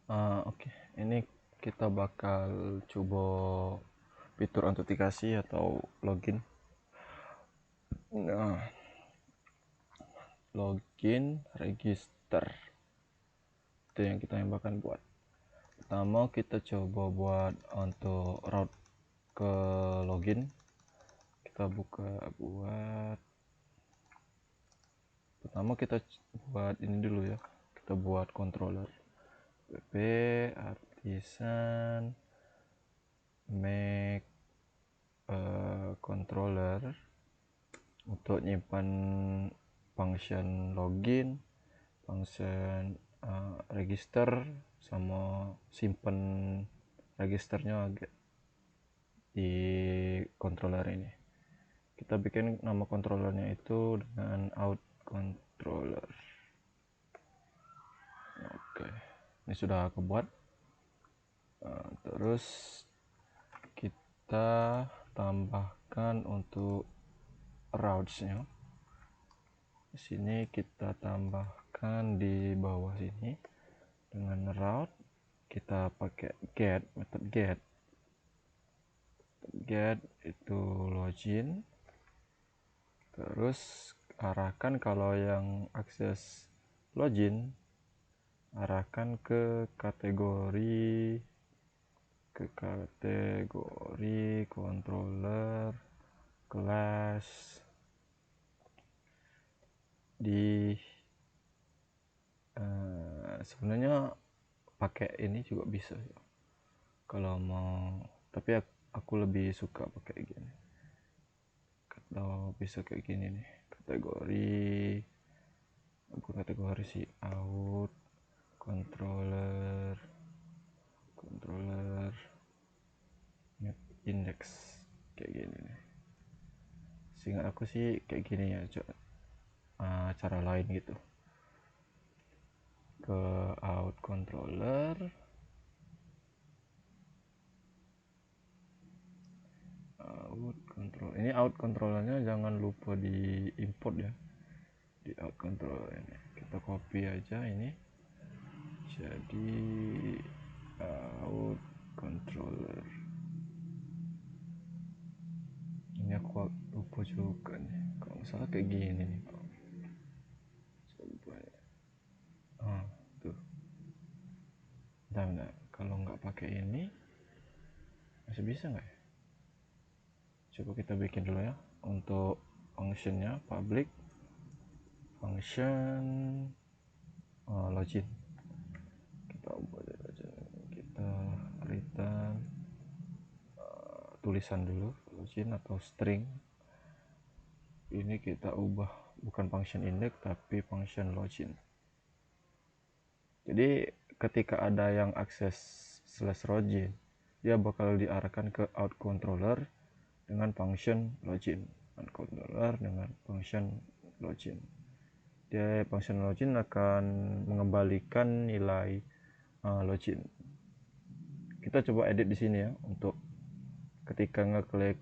Oke, ini kita bakal coba fitur autentikasi atau login. Nah, login register itu yang kita bakal buat. Pertama kita coba buat untuk route ke login. Kita buat pertama kita buat ini dulu ya. Kita buat controller wp artisan make controller untuk nyimpan function login, function register, sama simpen registernya di controller ini. Kita bikin nama controllernya itu dengan out controller. Oke, ini sudah kebuat. Terus kita tambahkan untuk routes-nya. Di sini kita tambahkan di bawah sini dengan route. Kita pakai metode get itu login. Terus arahkan kalau yang akses login, arahkan ke kategori controller kelas. Di sebenarnya pakai ini juga bisa ya, kalau mau, tapi aku lebih suka pakai gini. Kalau bisa kayak gini nih, kategori si out controller index kayak gini nih. Seingat aku sih kayak gini ya, cara lain gitu. Ke out controller, ini out controllernya jangan lupa di import ya. Di out controller ini kita copy aja ini, jadi out controller. Ini aku lupa juga nih, kalau nggak salah kayak gini nih. Coba ya. Tuh. Bentar, kalau nggak pakai ini masih bisa nggak ya? Coba kita bikin dulu ya. Untuk functionnya public function login, kita buat aja, kita return tulisan dulu login atau string. Ini kita ubah bukan function index tapi function login. Jadi ketika ada yang akses /login, dia bakal diarahkan ke out controller dengan function login. Out controller dengan function login. Dia function login akan mengembalikan nilai login. Kita coba edit di sini ya, untuk ketika ngeklik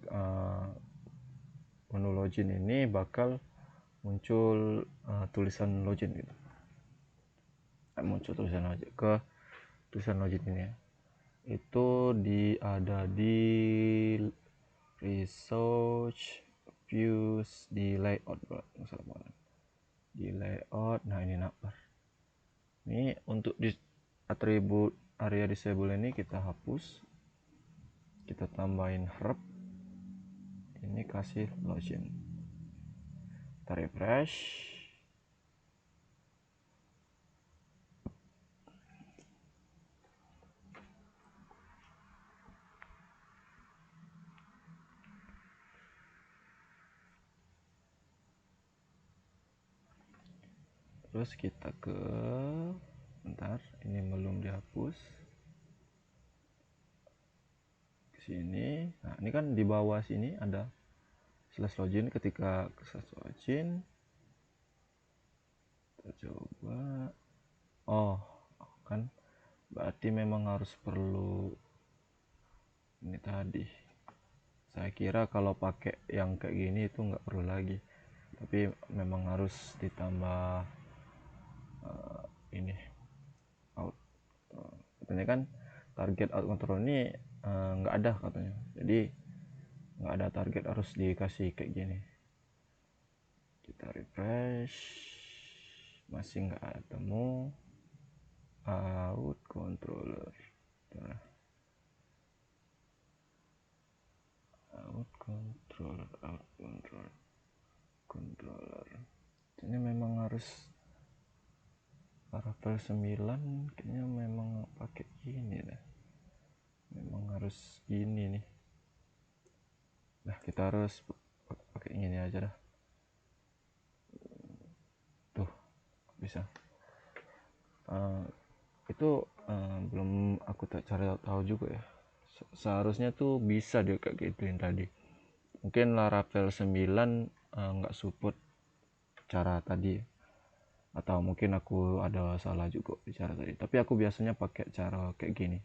menu login ini bakal muncul tulisan login gitu. Muncul tulisan login ke tulisan login ini ya. Itu ada di research views di layout, di layout. Nah ini navbar. Ini untuk di atribut area disable ini kita hapus, kita tambahin herb, ini kasih login, kita refresh. Terus kita bentar, ini belum dihapus ke sini. Nah ini kan di bawah sini ada /login. Ketika ke /login kita coba, kan berarti memang harus perlu ini tadi. Saya kira kalau pakai yang kayak gini itu nggak perlu lagi, tapi memang harus ditambah ini out katanya kan target out control ini nggak ada katanya, jadi nggak ada target, harus dikasih kayak gini. Kita refresh, masih nggak ketemu out controller. Nah, out controller ini memang harus Laravel 9 kayaknya memang pakai gini dah, memang harus gini nih. Nah, kita harus pakai gini aja dah. Tuh bisa. Itu belum aku cari tahu juga ya, seharusnya tuh bisa dia kayak gituin tadi. Mungkin Laravel 9 nggak support cara tadi, atau mungkin aku ada salah juga bicara tadi, tapi aku biasanya pakai cara kayak gini.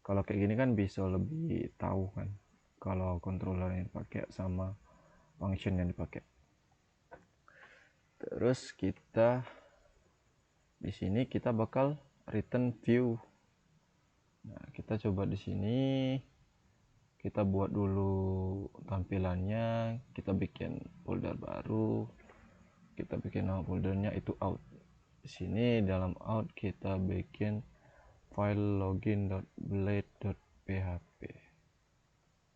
Kalau kayak gini kan bisa lebih tahu kan kalau controller yang dipakai sama function yang dipakai. Terus kita di sini kita bakal return view. Nah, kita coba di sini kita buat dulu tampilannya, kita bikin folder baru, kita bikin nama foldernya itu out. Di sini dalam out kita bikin file login.blade.php.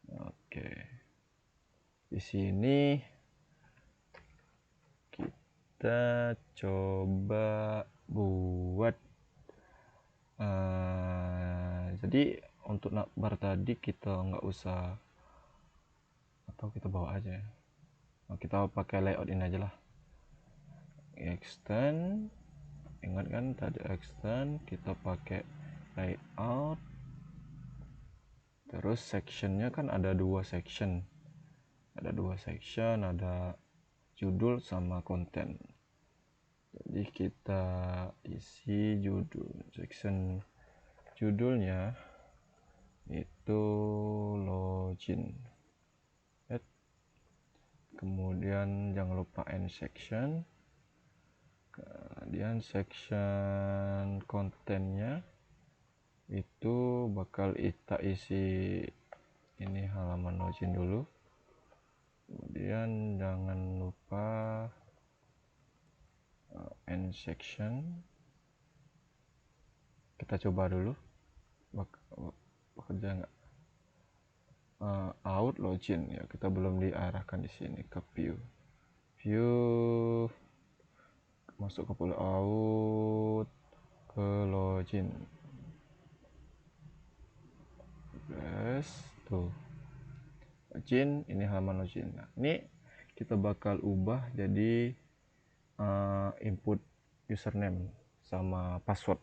Oke, di sini kita coba buat jadi untuk navbar tadi kita nggak usah, atau kita bawa aja ya. Nah, kita pakai layout ini aja lah. Extend, ingat kan tadi extend, kita pakai layout. Terus sectionnya kan ada dua section, ada judul sama konten. Jadi kita isi judul, section judulnya itu login, kemudian jangan lupa end section, kemudian section kontennya itu bakal kita isi ini halaman login dulu, kemudian jangan lupa end section. Kita coba dulu bekerja nggak. Out login ya, kita belum diarahkan di sini ke view masuk ke folder out ke login. Yes, tuh login, ini halaman login. Nah, ini kita bakal ubah jadi input username sama password.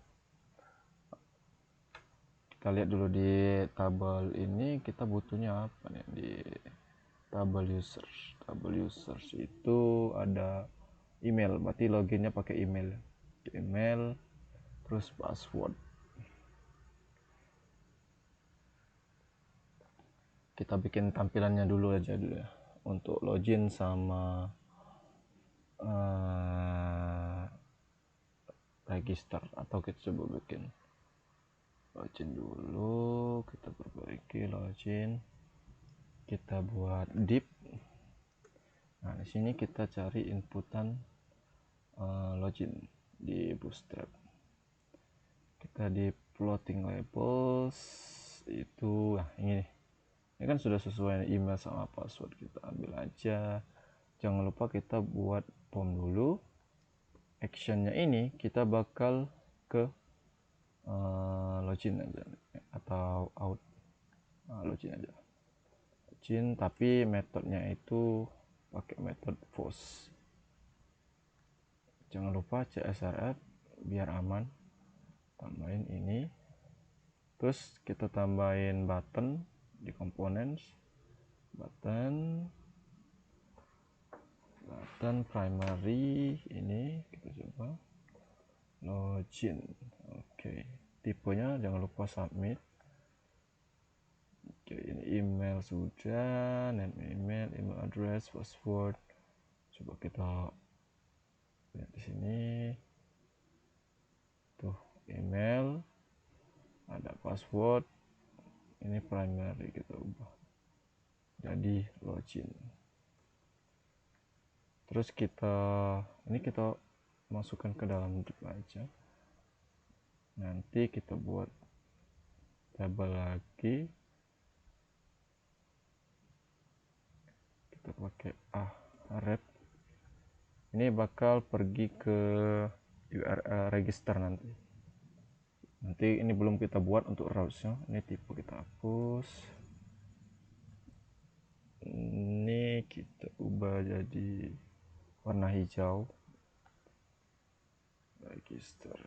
Kita lihat dulu di tabel ini kita butuhnya apa nih. Di tabel users itu ada email, berarti loginnya pakai email, terus password. Kita bikin tampilannya dulu aja dulu ya, untuk login sama register, atau kita coba bikin login dulu, kita perbaiki login, kita buat div. Nah, di sini kita cari inputan login di Bootstrap. Kita di floating labels itu, nah ini kan sudah sesuai email sama password, kita ambil aja. Jangan lupa kita buat form dulu. Actionnya ini kita bakal ke login aja atau out. Login aja, login, tapi metodenya itu pakai metode post. Jangan lupa CSRF biar aman. Tambahin ini, terus kita tambahin button di components, button primary, ini kita coba login. Oke, tipenya jangan lupa submit. Oke, ini email sudah, name email address, password. Coba kita lihat di sini tuh email, ada password, ini primary kita ubah jadi login. Terus ini kita masukkan ke dalam div aja, nanti kita buat tabel lagi, kita pakai rep. Ini bakal pergi ke URL register nanti ini belum kita buat untuk routes-nya. Ini tipe kita hapus, ini kita ubah jadi warna hijau, register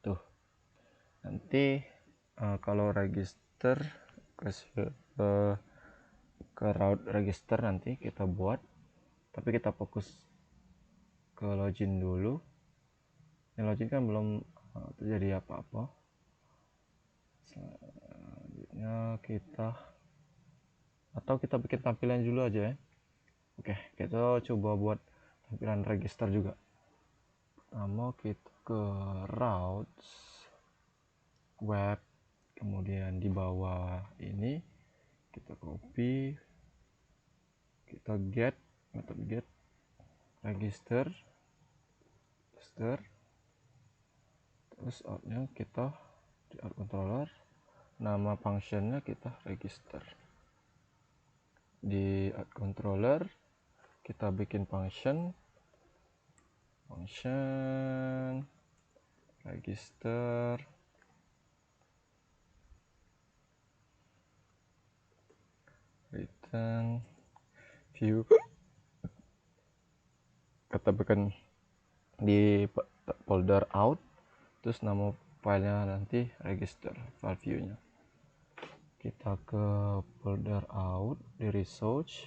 tuh. Nanti kalau register ke route register nanti kita buat, tapi kita fokus ke login dulu. Ini login kan belum terjadi apa-apa. Selanjutnya kita bikin tampilan dulu aja ya. Oke, kita coba buat tampilan register juga. Pertama kita ke routes web, kemudian di bawah ini kita copy, kita method get register, terus outnya kita di out controller, nama functionnya kita register. Di out controller kita bikin function register return view, kita bikin di folder out, terus nama filenya nanti register, file view-nya. Kita ke folder out, di resource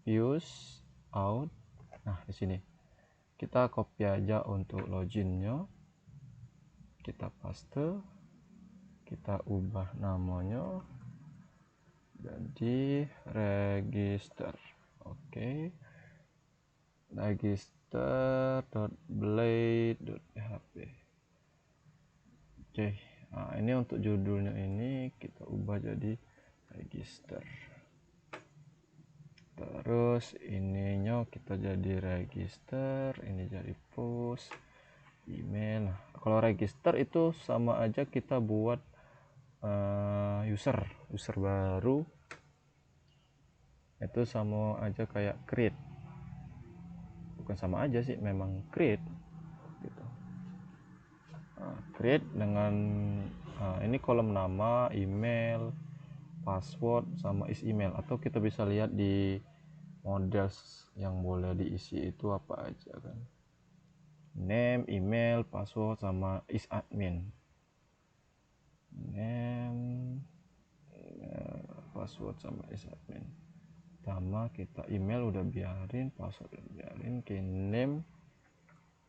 views out. Nah, di sini kita copy aja untuk loginnya, kita paste, kita ubah namanya jadi register. Oke, register.blade.php. Oke, nah ini untuk judulnya ini kita ubah jadi register. Terus ininya kita jadi register, ini jadi post email. Nah, kalau register itu sama aja kita buat user baru, itu sama aja kayak create, bukan sama aja sih, memang create gitu. Create dengan ini kolom nama, email, password, sama is email, atau kita bisa lihat di models yang boleh diisi itu apa aja kan, name, email, password, sama is admin. Name, password, sama is admin. Sama kita email udah biarin, password udah biarin. Ke name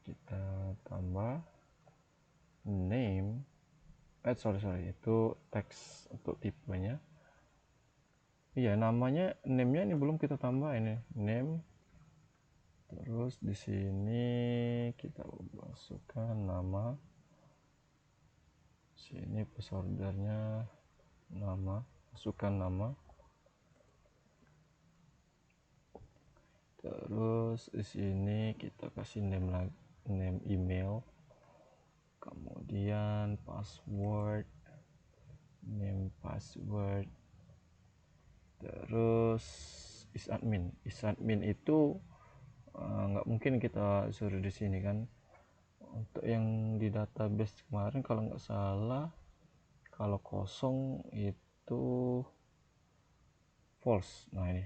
kita tambah name, sorry itu teks untuk tipenya. Iya, namanya name-nya ini belum kita tambah, ini name. Terus di sini kita masukkan nama, sini pesordernya nama, masukkan nama. Terus di sini kita kasih name lagi, name email, kemudian password, name password, terus is admin itu nggak mungkin kita suruh di sini kan. Untuk yang di database kemarin kalau nggak salah, kalau kosong itu false. Nah, ini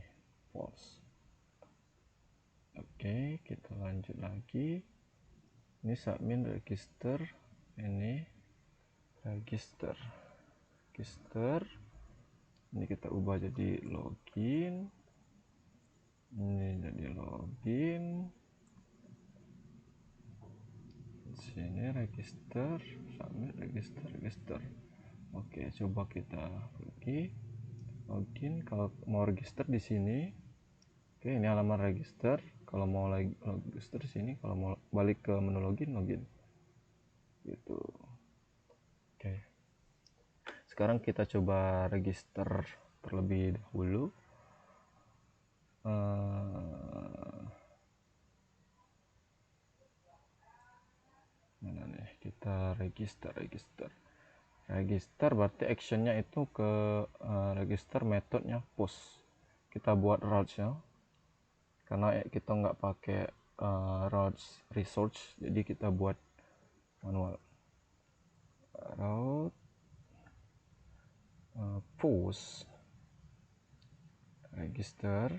false. Oke, kita lanjut lagi. Ini submit register, ini register. Ini kita ubah jadi login, ini jadi login, sini register, submit register. Oke, coba kita pergi login. Kalau mau register di sini Oke, ini halaman register. Kalau mau lagi register sini, kalau mau balik ke menu login gitu. Oke, sekarang kita coba register terlebih dahulu. Mana nih, kita register berarti actionnya itu ke register, metodenya post. Kita buat routes ya, karena kita nggak pakai routes resource, jadi kita buat manual. Route post register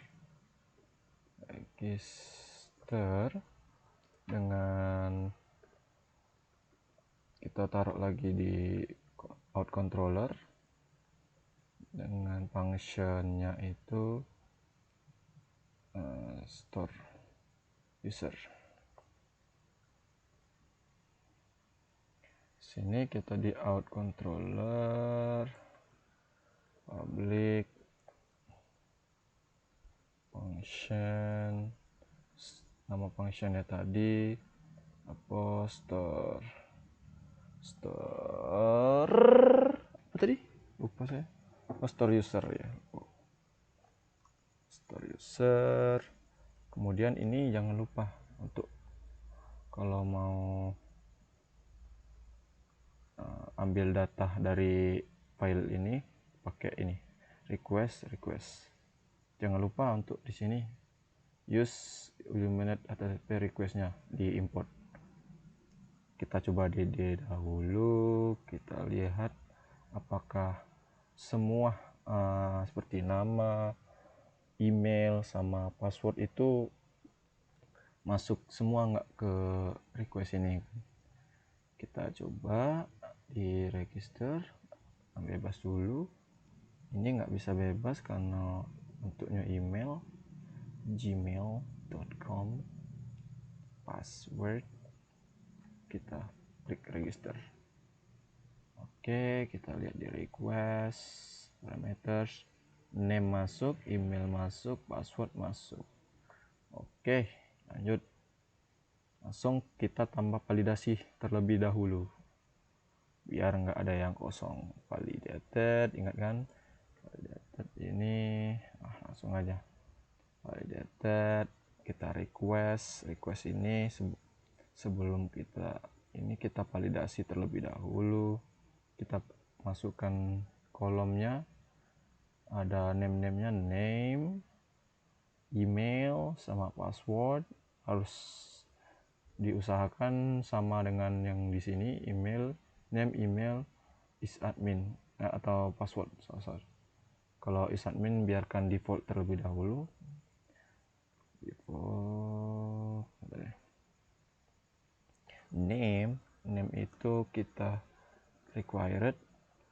dengan kita taruh lagi di out controller dengan functionnya itu store user. Sini kita di out controller public function, nama functionnya tadi apa, store apa tadi, lupa saya. Store user ya, store user. Kemudian ini jangan lupa untuk kalau mau ambil data dari file ini pakai ini request. Jangan lupa untuk di sini use illuminate HTTP requestnya di import. Kita coba DD dahulu, kita lihat apakah semua seperti nama, email sama password itu masuk semua nggak ke request ini. Kita coba di register bebas dulu. Ini nggak bisa bebas karena bentuknya email, gmail.com, password. Kita klik register. Oke, kita lihat di request, parameters, name masuk, email masuk, password masuk. Oke, lanjut. Langsung kita tambah validasi terlebih dahulu biar nggak ada yang kosong. Validated, ingat kan? Validated ini langsung aja validated. Kita request ini sebelum kita validasi terlebih dahulu. Kita masukkan kolomnya, ada name-nya, name, email sama password harus diusahakan sama dengan yang di sini, email, name, email, isadmin atau password. Kalau isadmin biarkan default terlebih dahulu. Default. Name itu kita required,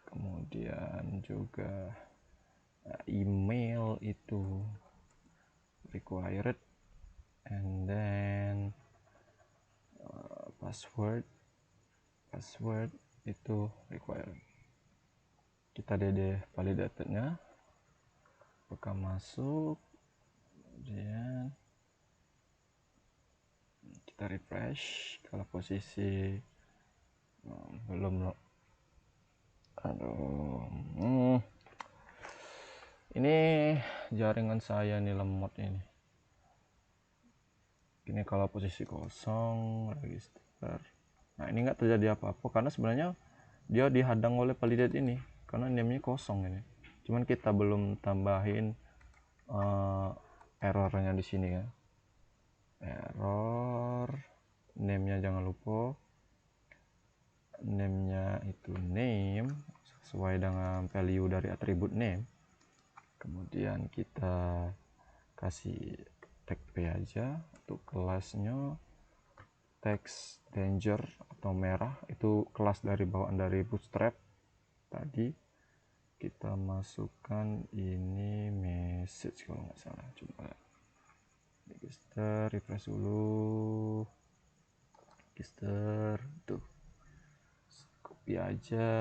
kemudian juga email itu required, and then password itu required. Kita DD validatednya apakah masuk, kemudian kita refresh. Kalau posisi belum, ini jaringan saya nih lemot ini. Ini kalau posisi kosong register, nah ini nggak terjadi apa-apa karena sebenarnya dia dihadang oleh validate ini karena name-nya kosong ini. Cuman kita belum tambahin errornya di sini ya. Error name-nya jangan lupa, name-nya itu name sesuai dengan value dari atribut name. Kemudian kita kasih tag P aja untuk kelasnya, text danger atau merah itu kelas dari bawaan dari bootstrap tadi. Kita masukkan ini message kalau nggak salah, coba register, refresh dulu, register tuh, copy aja,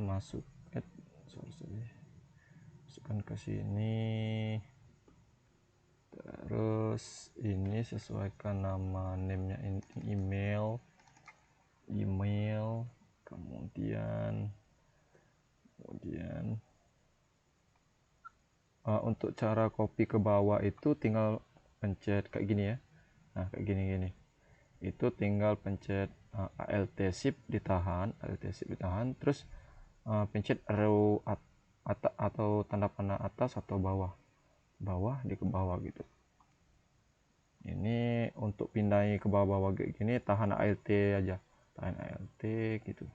masukkan ke sini. Terus ini sesuaikan nama name-nya, email, kemudian untuk cara copy ke bawah itu tinggal pencet kayak gini ya. Nah, kayak gini itu tinggal pencet Alt shift ditahan, terus pencet arrow atau tanda panah atas atau bawah ke bawah gitu. Ini untuk pindahin ke bawah kayak gini tahan Alt aja, tahan Alt gitu.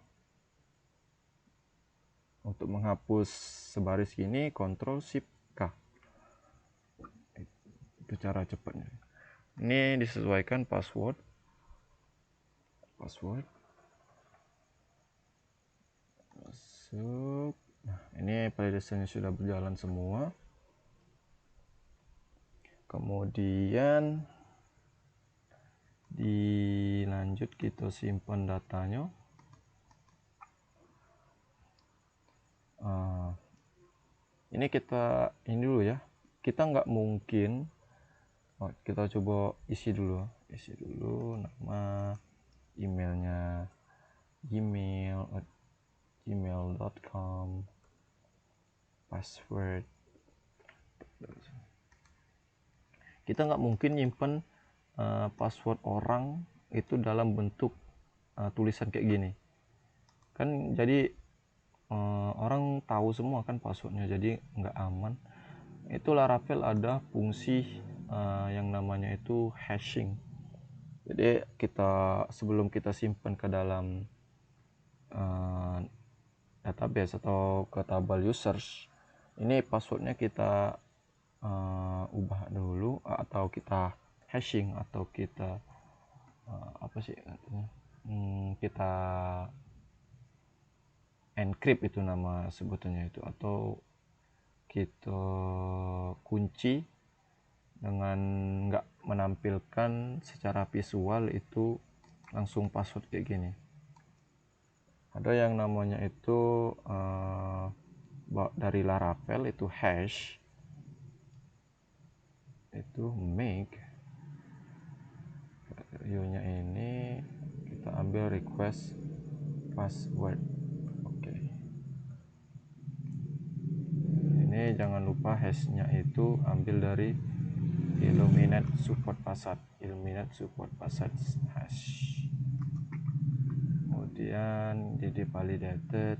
Untuk menghapus sebaris gini Ctrl Shift K. Itu cara cepatnya. Ini disesuaikan password. Masuk. Nah, ini validasinya sudah berjalan semua. Kemudian dilanjut kita simpan datanya. Ini kita ini dulu ya. Kita nggak mungkin. Kita coba isi dulu nama emailnya, gmail.com, password. Kita nggak mungkin nyimpen password orang itu dalam bentuk tulisan kayak gini kan, jadi orang tahu semua kan passwordnya, jadi nggak aman. Itu Laravel ada fungsi yang namanya itu hashing. Jadi sebelum kita simpan ke dalam database atau ke tabel users, ini passwordnya kita ubah dulu, atau kita hashing, atau kita kita encrypt, itu nama sebutannya itu, atau kita kunci dengan nggak menampilkan secara visual itu langsung password kayak gini. Ada yang namanya itu dari Laravel itu hash, itu make view-nya ini kita ambil request password. Oke. Ini jangan lupa hashnya itu ambil dari Illuminate support password hash. Kemudian jadi validated,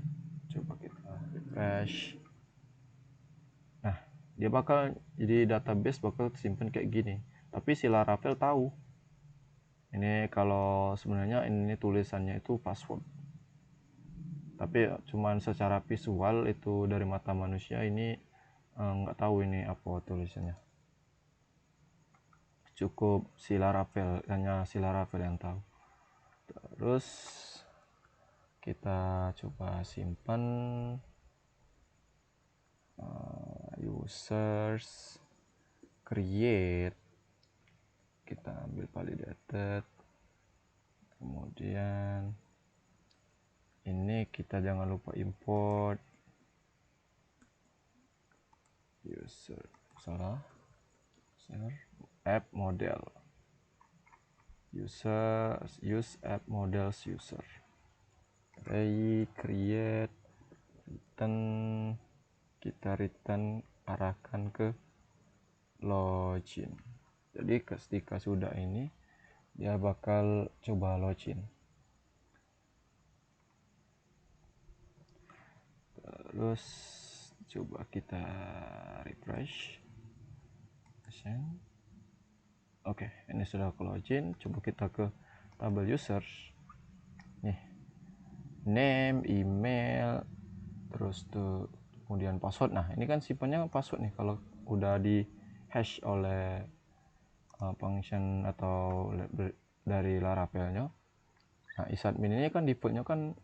coba kita refresh. Nah, dia bakal jadi database bakal simpen kayak gini, tapi si Laravel tahu ini kalau sebenarnya ini tulisannya itu password, tapi cuman secara visual itu dari mata manusia ini nggak tahu ini apa tulisannya. Cukup si Laravel, hanya si Laravel yang tahu. Terus kita coba simpan users create, kita ambil validated, kemudian ini kita jangan lupa import user app model use app models user create return, kita return arahkan ke login. Jadi ketika sudah ini dia bakal coba login. Terus coba kita refresh. Oke, ini sudah ke login. Coba kita ke tabel users. Nih, name, email, terus tuh kemudian password. Nah, ini kan simpannya password nih kalau udah di hash oleh function atau dari Laravelnya. Nah, isadmin ini kan defaultnya kan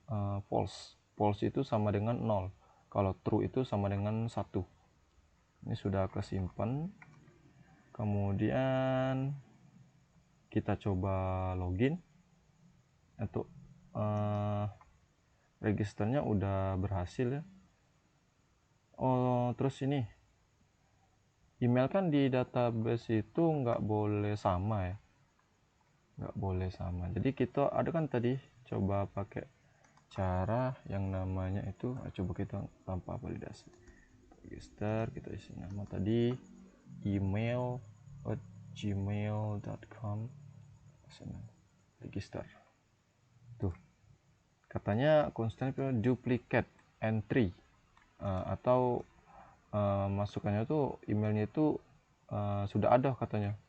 false itu sama dengan 0, kalau true itu sama dengan 1. Ini sudah kesimpan. Kemudian kita coba login. Untuk registernya udah berhasil ya. Oh, terus ini email kan di database itu nggak boleh sama ya, nggak boleh sama. Jadi kita ada kan tadi coba pakai cara yang namanya itu, coba kita tanpa validasi register, kita isi nama tadi email @gmail.com, register. Tuh katanya constant duplicate entry, atau masukannya tuh emailnya itu sudah ada katanya,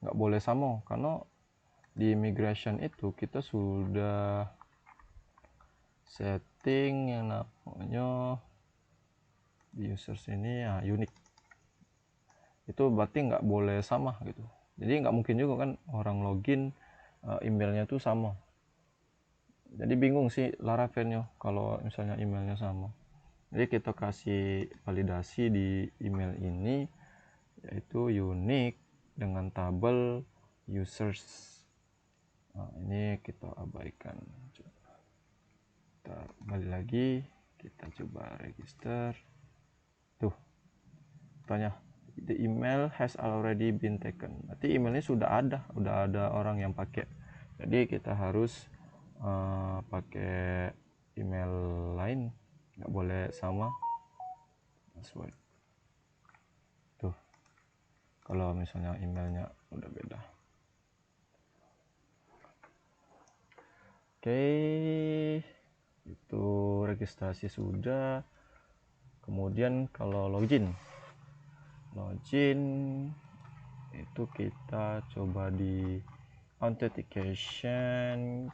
nggak boleh sama, karena di migration itu kita sudah setting yang namanya di users ini ya unique, itu berarti nggak boleh sama gitu. Jadi nggak mungkin juga kan orang login emailnya tuh sama. Jadi bingung sih Laravelnya kalau misalnya emailnya sama. Jadi kita kasih validasi di email ini yaitu unique dengan tabel users. Nah, ini kita abaikan. Kita kembali lagi, kita coba register. Tuh tanya the email has already been taken, berarti emailnya sudah ada orang yang pakai. Jadi kita harus pakai email lain, nggak boleh sama password. Tuh kalau misalnya emailnya udah beda. Oke, itu registrasi sudah. Kemudian kalau login itu kita coba di authentication,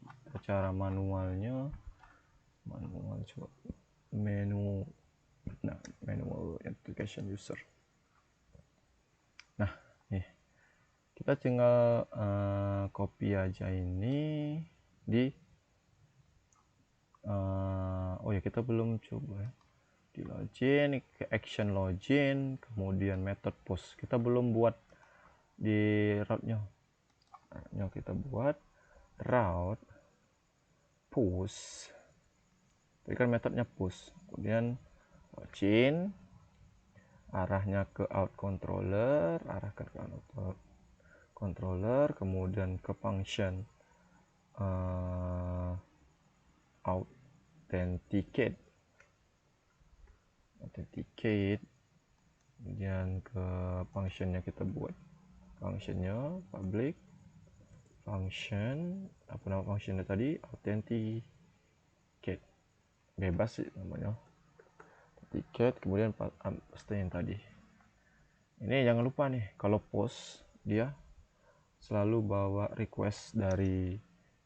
kita cara manual coba manual application user. Nah nih kita tinggal copy aja ini di oh ya kita belum coba ya, di login ke action login, kemudian method post kita belum buat di route-nya. Kita buat route push, tadi kan metodenya push, kemudian login, arahnya ke out controller, arahkan ke out controller, kemudian ke function authenticate, kemudian ke functionnya kita buat functionnya public function, apa nama functionnya tadi, authenticate, bebas sih namanya, authenticate, kemudian paste yang tadi. Ini jangan lupa nih, kalau post dia selalu bawa request dari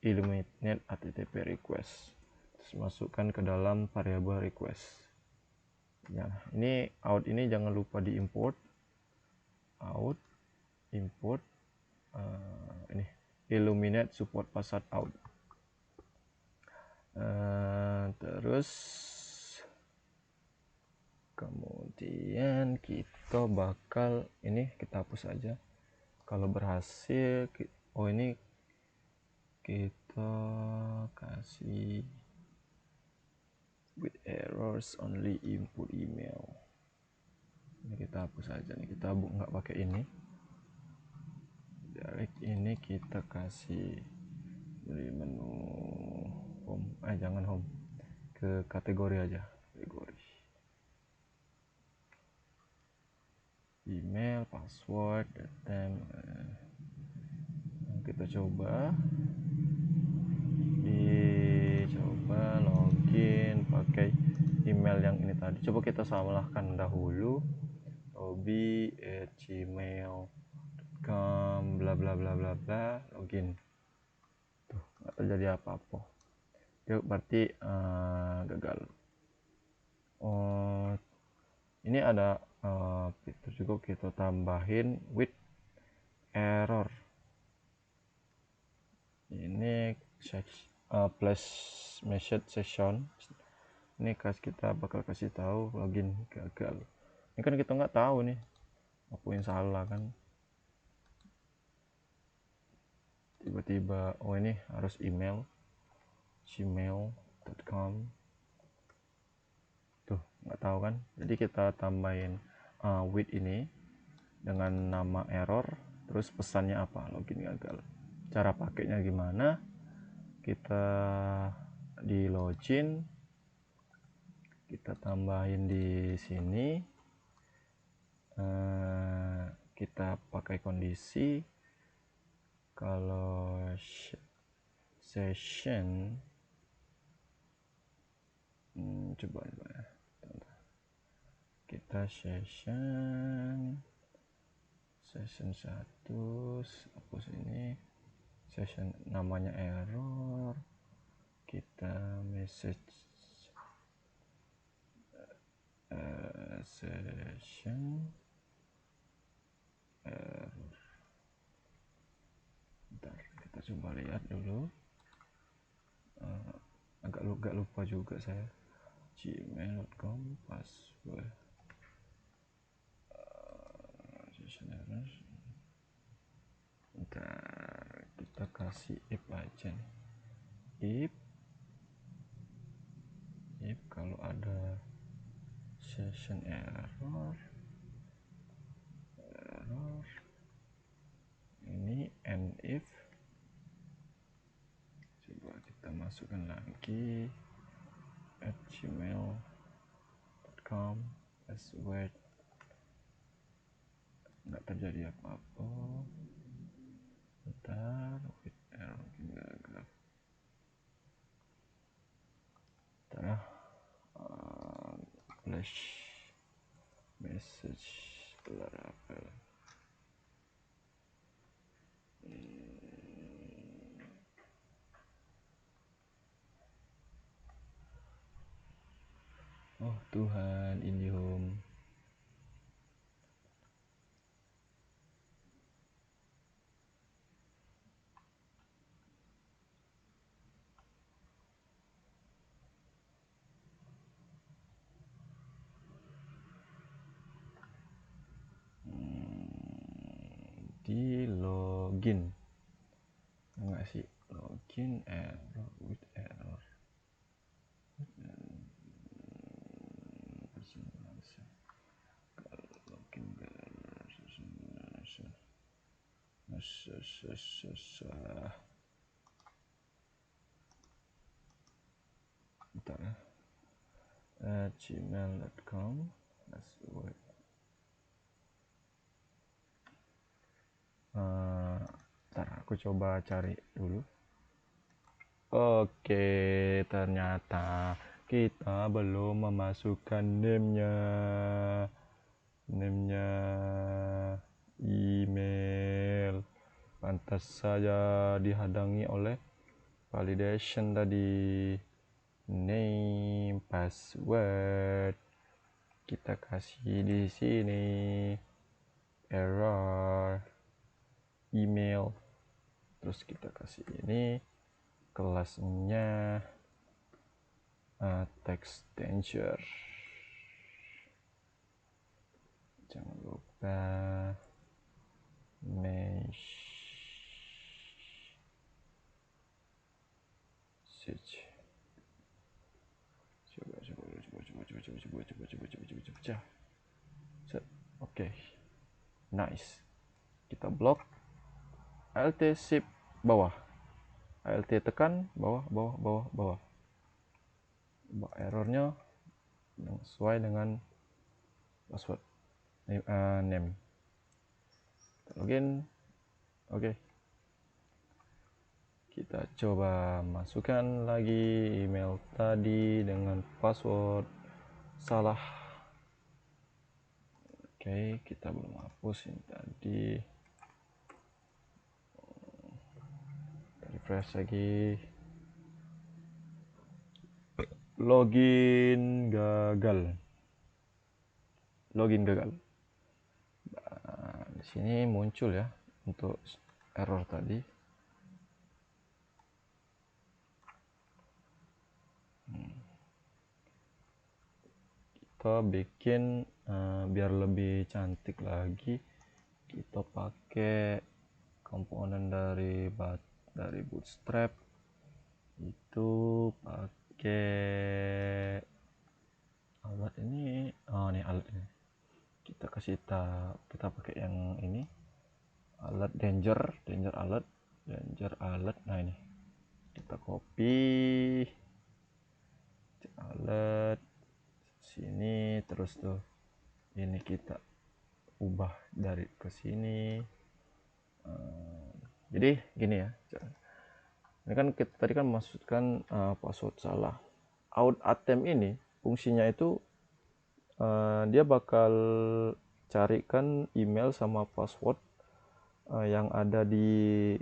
Illuminate HTTP request, terus masukkan ke dalam variabel request ya. Ini out ini jangan lupa di import, out import ini Illuminate support password out. Terus kemudian kita bakal ini kita hapus aja kalau berhasil. Oh ini kita kasih with errors only input email, ini kita hapus aja nih, kita nggak pakai ini direct. Ini kita kasih dari menu home, jangan home, ke kategori aja, kategori email, password, dan kita coba login pakai email yang ini tadi. Coba kita salahkan dahulu, robi@gmail.com bla bla bla bla bla, login. Tuh nggak terjadi apa-apa, itu berarti gagal. Ini ada fitur juga kita tambahin with error. Ini flash message session, ini kita bakal kasih tahu login gagal. Ini kan kita nggak tahu nih apa yang salah kan, tiba-tiba oh ini harus email gmail.com, tuh nggak tahu kan. Jadi kita tambahin with ini dengan nama error, terus pesannya apa, login gagal. Cara pakainya gimana? Kita di login, kita tambahin di sini, kita pakai kondisi kalau session coba ya, kita session 1 hapus ini, session namanya error, kita message session error. Bentar, kita coba lihat dulu. Agak lupa juga saya. gmail.com password session error. Bentar, kita kasih if aja nih. If kalau ada session error ini, and if coba kita masukkan lagi @gmail.com password, nggak terjadi apa-apa. Bentar, with error gagal. Bentar, flash message Laravel. Oh Tuhan, IndiHome. Di login enggak sih, login error with error. Login bentar ya, gmail.com password. Bentar, aku coba cari dulu. Oke, ternyata kita belum memasukkan name-nya email. Pantas saja dihadangi oleh validation tadi. Name, password kita kasih di sini, error, email, terus kita kasih ini kelasnya text danger. Jangan lupa message. Coba. Oke. Nice. Kita blok. Alt shift bawah. Alt tekan bawah. Errornya sesuai dengan password name. Login. Oke. Kita coba masukkan lagi email tadi dengan password salah. Oke, kita belum hapusin tadi. Refresh lagi. Login gagal. Nah, di sini muncul ya untuk error tadi. Kita bikin biar lebih cantik lagi, kita pakai komponen dari Bootstrap, itu pakai alat ini. Nih alat ini kita kasih kita pakai yang ini, alert danger alert. Nah ini kita copy alert sini, terus tuh ini kita ubah dari ke sini. Jadi gini ya, ini kan kita tadi kan masukkan password salah. Out attempt ini fungsinya itu dia bakal carikan email sama password yang ada di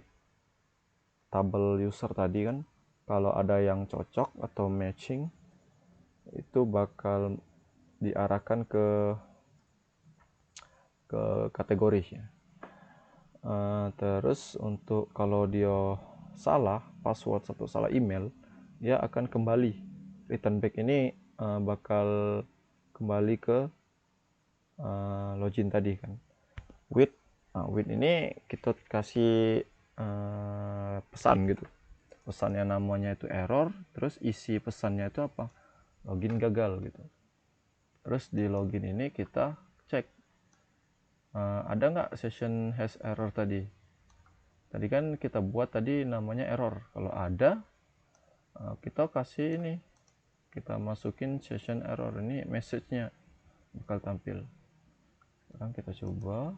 tabel user tadi kan. Kalau ada yang cocok atau matching, itu bakal diarahkan ke kategori ya. Terus untuk kalau dia salah password atau salah email, dia akan kembali return back ini, bakal kembali ke login tadi kan. With ini kita kasih pesan gitu, pesannya namanya itu error, terus isi pesannya itu apa, login gagal gitu. Terus di login ini kita cek ada nggak session has error tadi kan kita buat tadi namanya error. Kalau ada, kita kasih ini, kita masukin session error, ini message-nya bakal tampil. Sekarang kita coba,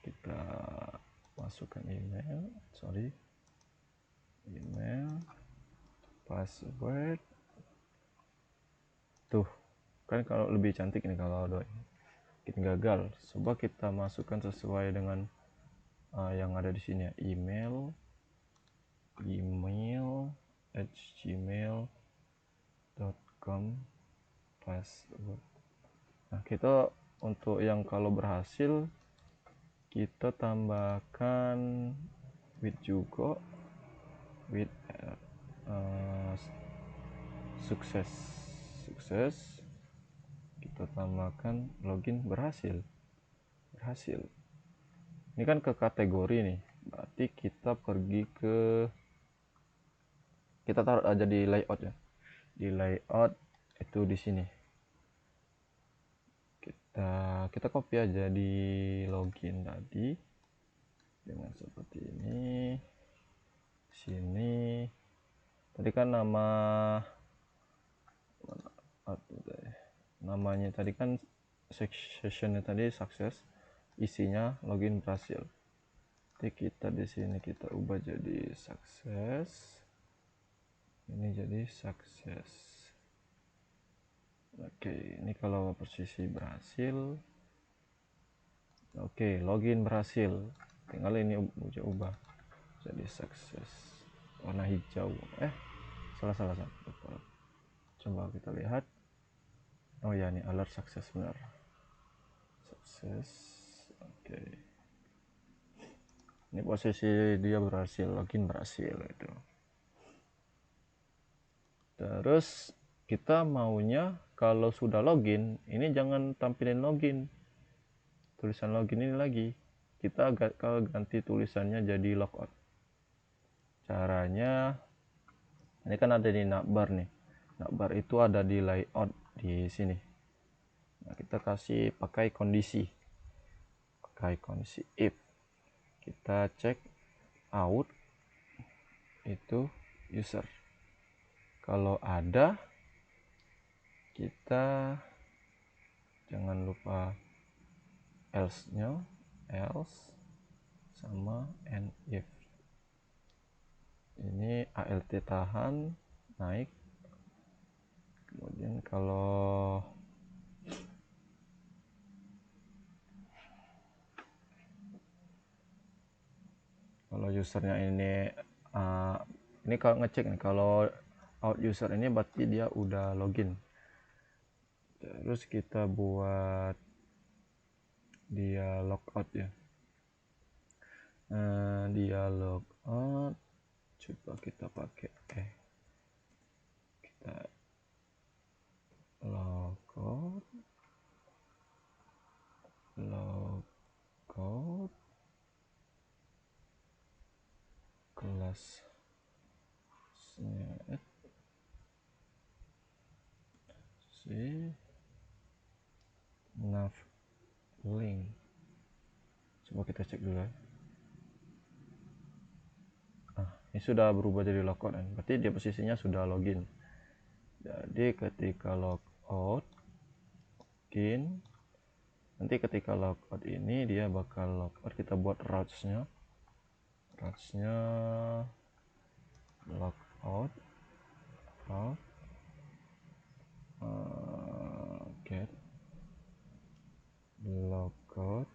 kita masukkan email password tuh kan, kalau lebih cantik nih kalau ada bikin gagal. Coba kita masukkan sesuai dengan yang ada di sini ya, email @gmail.com password. Nah kita untuk yang kalau berhasil kita tambahkan with juga, with sukses kita tambahkan login berhasil. Ini kan ke kategori nih, berarti kita pergi ke, kita taruh aja di layout ya, di layout itu di sini kita copy aja di login tadi dengan seperti ini. Sini tadi kan namanya tadi kan sessionnya tadi sukses, isinya login berhasil. Jadi kita di sini kita ubah jadi sukses, ini jadi sukses. Oke, ini kalau posisi berhasil. Oke, login berhasil, tinggal ini ubah jadi sukses warna hijau. Salah coba kita lihat. Oh ya, ini alert sukses, benar, sukses. Oke, ini posisi dia berhasil, login berhasil itu. Terus kita maunya kalau sudah login ini jangan tampilin login, tulisan login ini lagi, kita ganti tulisannya jadi logout. Caranya ini kan ada di navbar nih, navbar itu ada di layout di sini. Nah kita kasih pakai kondisi if, kita cek out itu user, kalau ada kita jangan lupa else sama and if. Ini alt tahan naik, kemudian kalau usernya ini kalau ngecek nih, kalau out user ini berarti dia udah login. Terus kita buat dia logout ya, dia logout, coba kita pakai kita logout kelasnya nav link. Coba kita cek dulu ya. Nah, ini sudah berubah jadi logout kan, berarti dia posisinya sudah login. Jadi ketika logout, login, nanti ketika logout ini dia bakal logout. Kita buat routes-nya logout out get logout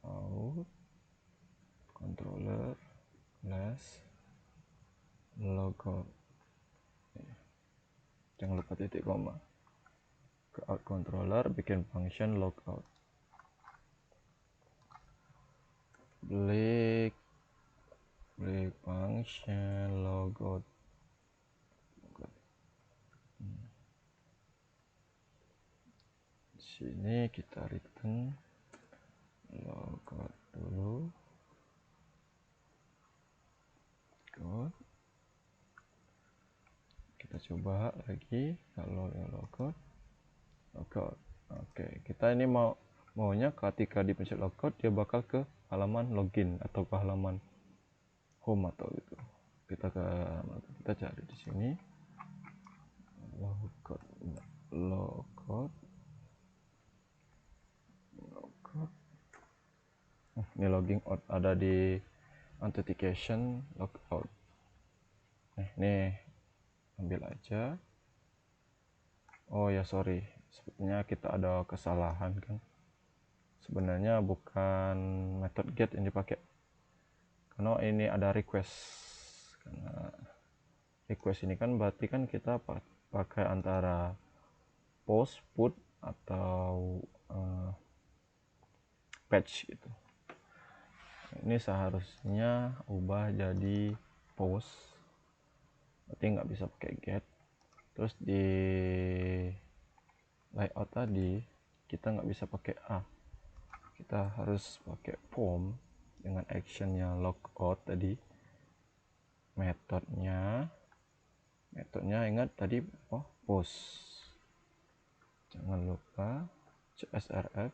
out controller class logout. Jangan lupa titik koma. Ke out controller bikin function logout, balik function logout. Sini kita return logout dulu. Kita coba lagi kalau logout. Oke, kita ini maunya ketika dipencet logout dia bakal ke halaman login atau ke halaman home atau itu. Kita cari di sini logout. Ini logging out ada di authentication logout. Nih ambil aja. Oh ya, sorry, sepertinya kita ada kesalahan kan. Sebenarnya bukan method get yang dipakai, karena ini ada request. Karena request ini kan berarti kan kita pakai antara post, put, atau patch gitu. Ini seharusnya ubah jadi post, berarti nggak bisa pakai get. Terus di layout tadi kita nggak bisa pakai A, kita harus pakai form dengan actionnya logout tadi. Metodenya ingat tadi post. Jangan lupa CSRF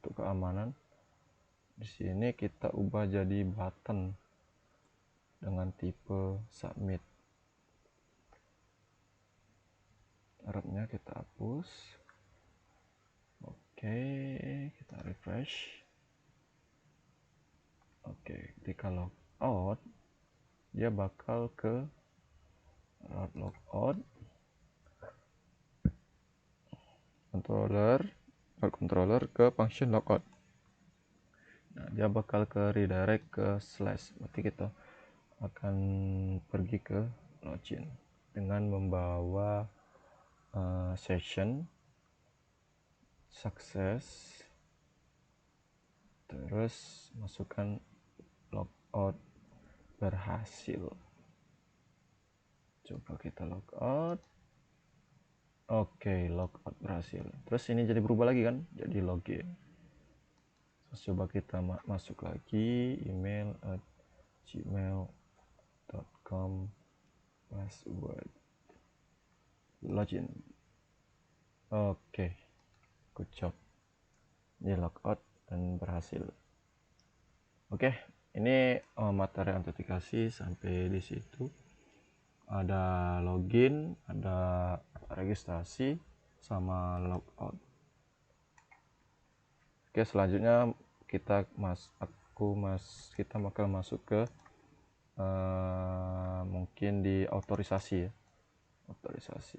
untuk keamanan. Di sini kita ubah jadi button dengan tipe submit. Arabnya kita hapus. Oke, kita refresh. Oke, ketika logout dia bakal ke route logout controller ke function logout. Nah, dia bakal ke redirect ke slash, berarti kita akan pergi ke login dengan membawa session success, terus masukkan logout berhasil. Coba kita logout. Oke, logout berhasil. Terus ini jadi berubah lagi kan, jadi login. Terus coba kita masuk lagi email @gmail.com, password, login. Oke, good job. Ini logout dan berhasil. Oke, ini materi autentikasi sampai di situ. Ada login, ada registrasi, sama logout. Oke, selanjutnya kita bakal masuk ke mungkin di otorisasi ya. Otorisasi.